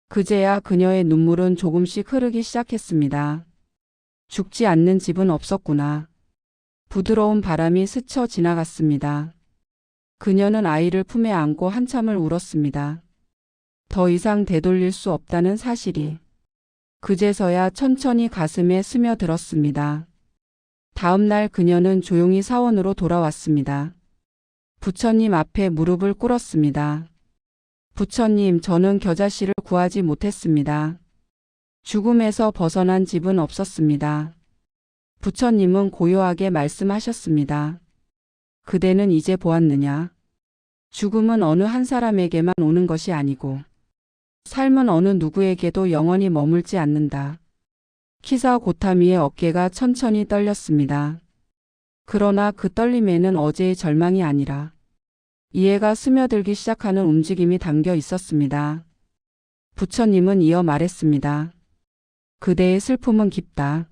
그제야 그녀의 눈물은 조금씩 흐르기 시작했습니다. 죽지 않는 집은 없었구나. 부드러운 바람이 스쳐 지나갔습니다. 그녀는 아이를 품에 안고 한참을 울었습니다. 더 이상 되돌릴 수 없다는 사실이 그제서야 천천히 가슴에 스며들었습니다. 다음 날 그녀는 조용히 사원으로 돌아왔습니다. 부처님 앞에 무릎을 꿇었습니다. 부처님, 저는 겨자씨를 구하지 못했습니다. 죽음에서 벗어난 집은 없었습니다. 부처님은 고요하게 말씀하셨습니다. 그대는 이제 보았느냐? 죽음은 어느 한 사람에게만 오는 것이 아니고 삶은 어느 누구에게도 영원히 머물지 않는다. 키사 고타미의 어깨가 천천히 떨렸습니다. 그러나 그 떨림에는 어제의 절망이 아니라 이해가 스며들기 시작하는 움직임이 담겨 있었습니다. 부처님은 이어 말했습니다. 그대의 슬픔은 깊다.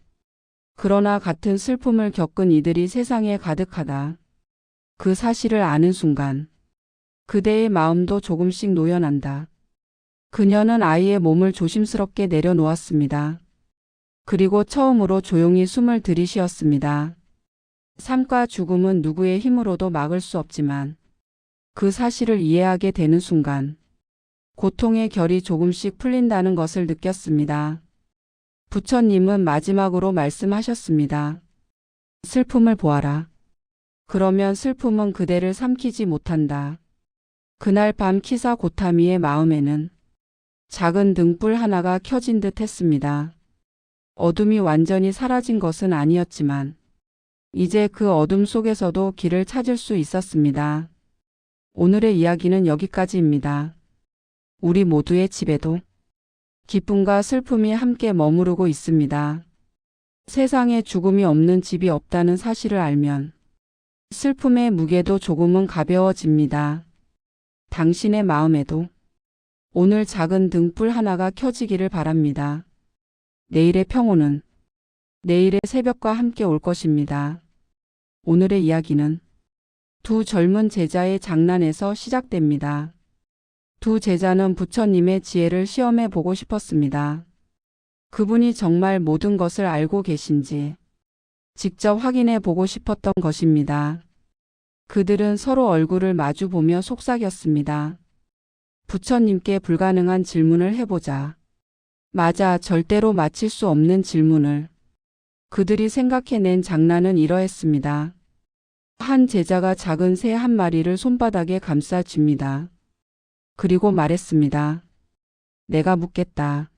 그러나 같은 슬픔을 겪은 이들이 세상에 가득하다. 그 사실을 아는 순간 그대의 마음도 조금씩 노연한다. 그녀는 아이의 몸을 조심스럽게 내려놓았습니다. 그리고 처음으로 조용히 숨을 들이쉬었습니다. 삶과 죽음은 누구의 힘으로도 막을 수 없지만 그 사실을 이해하게 되는 순간 고통의 결이 조금씩 풀린다는 것을 느꼈습니다. 부처님은 마지막으로 말씀하셨습니다. 슬픔을 보아라. 그러면 슬픔은 그대를 삼키지 못한다. 그날 밤 키사 고타미의 마음에는 작은 등불 하나가 켜진 듯 했습니다. 어둠이 완전히 사라진 것은 아니었지만 이제 그 어둠 속에서도 길을 찾을 수 있었습니다. 오늘의 이야기는 여기까지입니다. 우리 모두의 집에도 기쁨과 슬픔이 함께 머무르고 있습니다. 세상에 죽음이 없는 집이 없다는 사실을 알면 슬픔의 무게도 조금은 가벼워집니다. 당신의 마음에도 오늘 작은 등불 하나가 켜지기를 바랍니다. 내일의 평온은 내일의 새벽과 함께 올 것입니다. 오늘의 이야기는 두 젊은 제자의 장난에서 시작됩니다. 두 제자는 부처님의 지혜를 시험해 보고 싶었습니다. 그분이 정말 모든 것을 알고 계신지 직접 확인해 보고 싶었던 것입니다. 그들은 서로 얼굴을 마주 보며 속삭였습니다. 부처님께 불가능한 질문을 해보자. 맞아, 절대로 맞힐 수 없는 질문을. 그들이 생각해낸 장난은 이러했습니다. 한 제자가 작은 새 한 마리를 손바닥에 감싸 쥡니다. 그리고 말했습니다. 내가 묻겠다.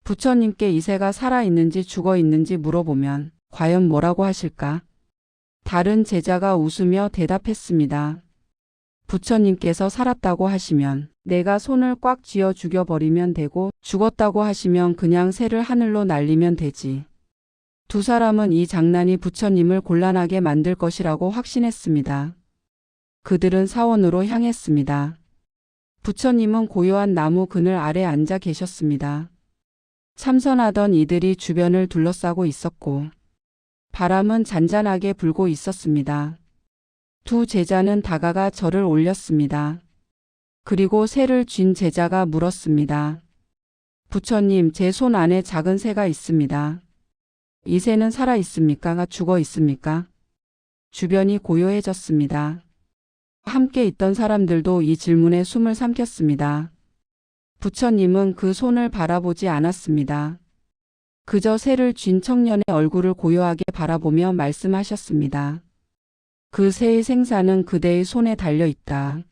부처님께 이 새가 살아있는지 죽어있는지 물어보면 과연 뭐라고 하실까? 다른 제자가 웃으며 대답했습니다. 부처님께서 살았다고 하시면 내가 손을 꽉 쥐어 죽여버리면 되고, 죽었다고 하시면 그냥 새를 하늘로 날리면 되지. 두 사람은 이 장난이 부처님을 곤란하게 만들 것이라고 확신했습니다. 그들은 사원으로 향했습니다. 부처님은 고요한 나무 그늘 아래 앉아 계셨습니다. 참선하던 이들이 주변을 둘러싸고 있었고, 바람은 잔잔하게 불고 있었습니다. 두 제자는 다가가 절을 올렸습니다. 그리고 새를 쥔 제자가 물었습니다. 부처님, 제 손 안에 작은 새가 있습니다. 이 새는 살아 있습니까? 죽어 있습니까? 주변이 고요해졌습니다. 함께 있던 사람들도 이 질문에 숨을 삼켰습니다. 부처님은 그 손을 바라보지 않았습니다. 그저 새를 쥔 청년의 얼굴을 고요하게 바라보며 말씀하셨습니다. 그 새의 생사는 그대의 손에 달려 있다.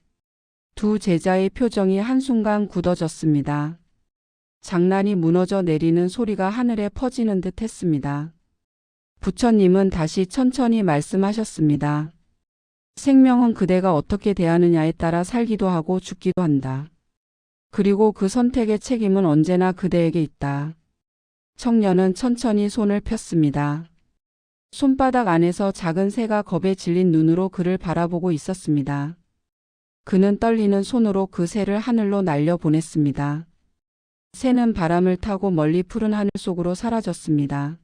두 제자의 표정이 한순간 굳어졌습니다. 장난이 무너져 내리는 소리가 하늘에 퍼지는 듯 했습니다. 부처님은 다시 천천히 말씀하셨습니다. 생명은 그대가 어떻게 대하느냐에 따라 살기도 하고 죽기도 한다. 그리고 그 선택의 책임은 언제나 그대에게 있다. 청년은 천천히 손을 폈습니다. 손바닥 안에서 작은 새가 겁에 질린 눈으로 그를 바라보고 있었습니다. 그는 떨리는 손으로 그 새를 하늘로 날려보냈습니다. 새는 바람을 타고 멀리 푸른 하늘 속으로 사라졌습니다.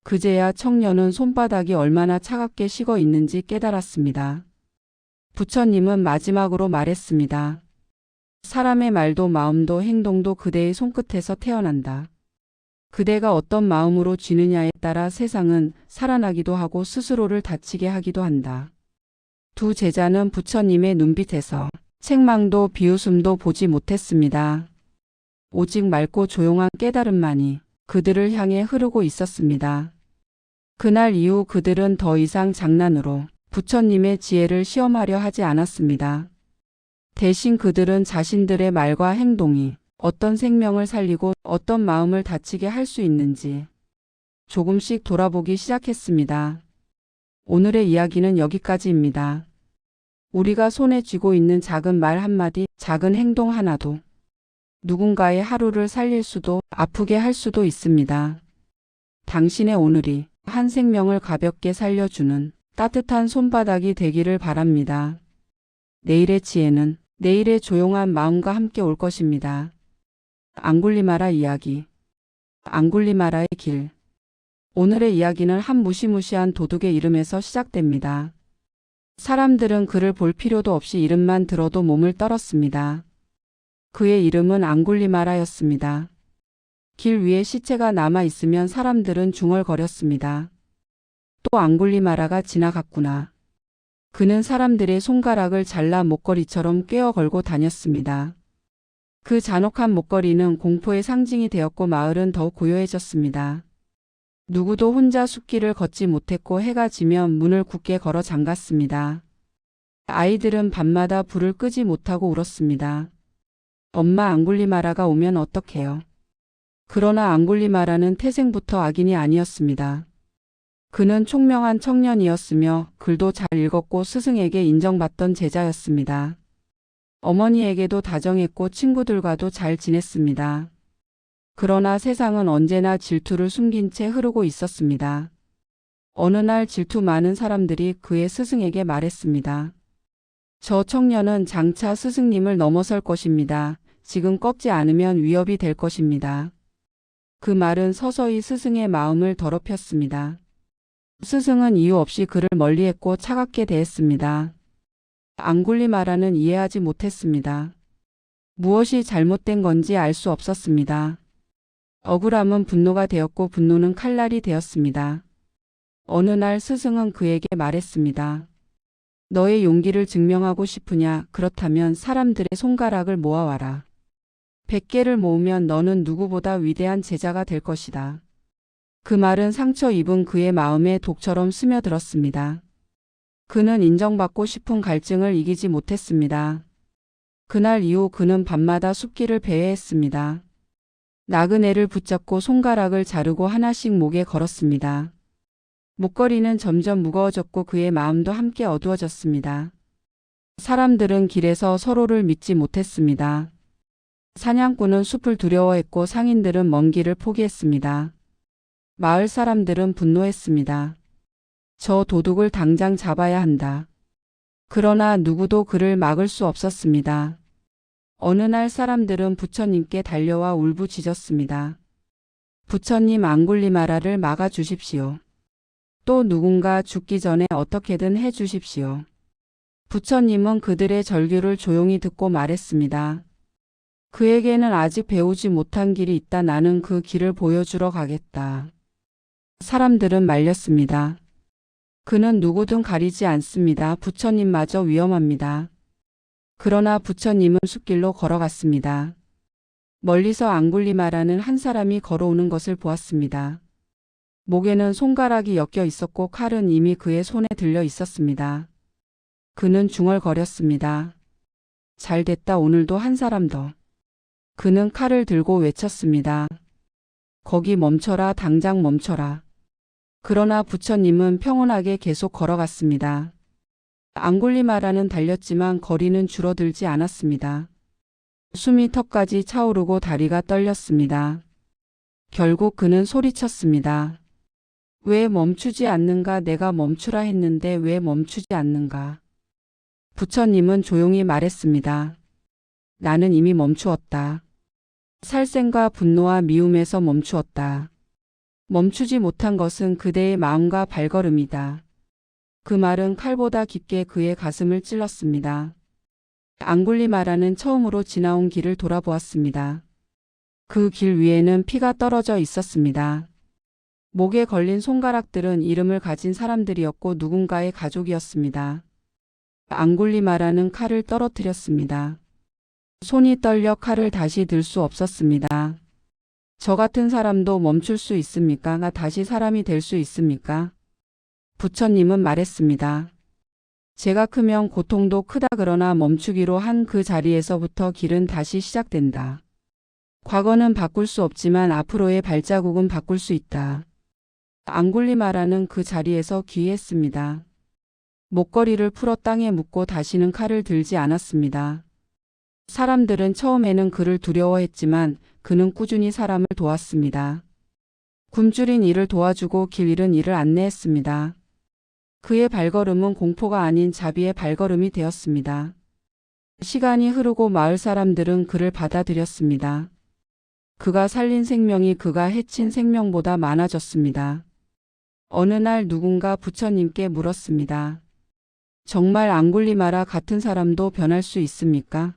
그제야 청년은 손바닥이 얼마나 차갑게 식어 있는지 깨달았습니다. 부처님은 마지막으로 말했습니다. 사람의 말도 마음도 행동도 그대의 손끝에서 태어난다. 그대가 어떤 마음으로 쥐느냐에 따라 세상은 살아나기도 하고 스스로를 다치게 하기도 한다. 두 제자는 부처님의 눈빛에서 책망도 비웃음도 보지 못했습니다. 오직 맑고 조용한 깨달음만이 그들을 향해 흐르고 있었습니다. 그날 이후 그들은 더 이상 장난으로 부처님의 지혜를 시험하려 하지 않았습니다. 대신 그들은 자신들의 말과 행동이 어떤 생명을 살리고 어떤 마음을 다치게 할 수 있는지 조금씩 돌아보기 시작했습니다. 오늘의 이야기는 여기까지입니다. 우리가 손에 쥐고 있는 작은 말 한마디, 작은 행동 하나도 누군가의 하루를 살릴 수도 아프게 할 수도 있습니다. 당신의 오늘이 한 생명을 가볍게 살려주는 따뜻한 손바닥이 되기를 바랍니다. 내일의 지혜는 내일의 조용한 마음과 함께 올 것입니다. 앙굴리마라 이야기. 앙굴리마라의 길. 오늘의 이야기는 한 무시무시한 도둑의 이름에서 시작됩니다. 사람들은 그를 볼 필요도 없이 이름만 들어도 몸을 떨었습니다. 그의 이름은 앙굴리마라였습니다. 길 위에 시체가 남아 있으면 사람들은 중얼거렸습니다. 또 앙굴리마라가 지나갔구나. 그는 사람들의 손가락을 잘라 목걸이처럼 꿰어 걸고 다녔습니다. 그 잔혹한 목걸이는 공포의 상징이 되었고 마을은 더욱 고요해졌습니다. 누구도 혼자 숲길을 걷지 못했고 해가 지면 문을 굳게 걸어 잠갔습니다. 아이들은 밤마다 불을 끄지 못하고 울었습니다. 엄마, 앙굴리마라가 오면 어떡해요? 그러나 앙굴리마라는 태생부터 악인이 아니었습니다. 그는 총명한 청년이었으며 글도 잘 읽었고 스승에게 인정받던 제자였습니다. 어머니에게도 다정했고 친구들과도 잘 지냈습니다. 그러나 세상은 언제나 질투를 숨긴 채 흐르고 있었습니다. 어느 날 질투 많은 사람들이 그의 스승에게 말했습니다. 저 청년은 장차 스승님을 넘어설 것입니다. 지금 꺾지 않으면 위협이 될 것입니다. 그 말은 서서히 스승의 마음을 더럽혔습니다. 스승은 이유 없이 그를 멀리했고 차갑게 대했습니다. 앙굴리마라는 이해하지 못했습니다. 무엇이 잘못된 건지 알 수 없었습니다. 억울함은 분노가 되었고 분노는 칼날이 되었습니다. 어느 날 스승은 그에게 말했습니다. 너의 용기를 증명하고 싶으냐? 그렇다면 사람들의 손가락을 모아와라. 100개를 모으면 너는 누구보다 위대한 제자가 될 것이다. 그 말은 상처 입은 그의 마음에 독처럼 스며들었습니다. 그는 인정받고 싶은 갈증을 이기지 못했습니다. 그날 이후 그는 밤마다 숲길을 배회했습니다. 나그네를 붙잡고 손가락을 자르고 하나씩 목에 걸었습니다. 목걸이는 점점 무거워졌고 그의 마음도 함께 어두워졌습니다. 사람들은 길에서 서로를 믿지 못했습니다. 사냥꾼은 숲을 두려워했고 상인들은 먼 길을 포기했습니다. 마을 사람들은 분노했습니다. 저 도둑을 당장 잡아야 한다. 그러나 누구도 그를 막을 수 없었습니다. 어느 날 사람들은 부처님께 달려와 울부짖었습니다. 부처님, 앙굴리마라를 막아 주십시오. 또 누군가 죽기 전에 어떻게든 해 주십시오. 부처님은 그들의 절규를 조용히 듣고 말했습니다. 그에게는 아직 배우지 못한 길이 있다. 나는 그 길을 보여주러 가겠다. 사람들은 말렸습니다. 그는 누구든 가리지 않습니다. 부처님마저 위험합니다. 그러나 부처님은 숲길로 걸어갔습니다. 멀리서 앙굴리마라는 한 사람이 걸어오는 것을 보았습니다. 목에는 손가락이 엮여 있었고 칼은 이미 그의 손에 들려 있었습니다. 그는 중얼거렸습니다. 잘 됐다. 오늘도 한 사람 더. 그는 칼을 들고 외쳤습니다. 거기 멈춰라. 당장 멈춰라. 그러나 부처님은 평온하게 계속 걸어갔습니다. 앙굴리마라는 달렸지만 거리는 줄어들지 않았습니다. 숨이 턱까지 차오르고 다리가 떨렸습니다. 결국 그는 소리쳤습니다. 왜 멈추지 않는가? 내가 멈추라 했는데 왜 멈추지 않는가? 부처님은 조용히 말했습니다. 나는 이미 멈추었다. 살생과 분노와 미움에서 멈추었다. 멈추지 못한 것은 그대의 마음과 발걸음이다. 그 말은 칼보다 깊게 그의 가슴을 찔렀습니다. 앙굴리마라는 처음으로 지나온 길을 돌아보았습니다. 그 길 위에는 피가 떨어져 있었습니다. 목에 걸린 손가락들은 이름을 가진 사람들이었고 누군가의 가족이었습니다. 앙굴리마라는 칼을 떨어뜨렸습니다. 손이 떨려 칼을 다시 들 수 없었습니다. 저 같은 사람도 멈출 수 있습니까? 나 다시 사람이 될 수 있습니까? 부처님은 말했습니다. 제가 크면 고통도 크다. 그러나 멈추기로 한 그 자리에서부터 길은 다시 시작된다. 과거는 바꿀 수 없지만 앞으로의 발자국은 바꿀 수 있다. 앙굴리마라는 그 자리에서 귀했습니다. 목걸이를 풀어 땅에 묻고 다시는 칼을 들지 않았습니다. 사람들은 처음에는 그를 두려워했지만 그는 꾸준히 사람을 도왔습니다. 굶주린 이를 도와주고 길 잃은 이를 안내했습니다. 그의 발걸음은 공포가 아닌 자비의 발걸음이 되었습니다. 시간이 흐르고 마을 사람들은 그를 받아들였습니다. 그가 살린 생명이 그가 해친 생명보다 많아졌습니다. 어느 날 누군가 부처님께 물었습니다. 정말 앙굴리마라 같은 사람도 변할 수 있습니까?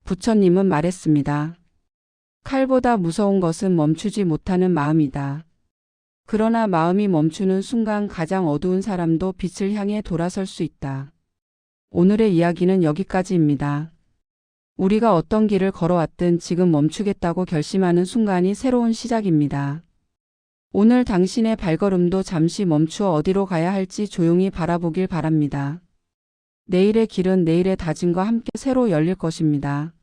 부처님은 말했습니다. 칼보다 무서운 것은 멈추지 못하는 마음이다. 그러나 마음이 멈추는 순간 가장 어두운 사람도 빛을 향해 돌아설 수 있다. 오늘의 이야기는 여기까지입니다. 우리가 어떤 길을 걸어왔든 지금 멈추겠다고 결심하는 순간이 새로운 시작입니다. 오늘 당신의 발걸음도 잠시 멈추어 어디로 가야 할지 조용히 바라보길 바랍니다. 내일의 길은 내일의 다짐과 함께 새로 열릴 것입니다.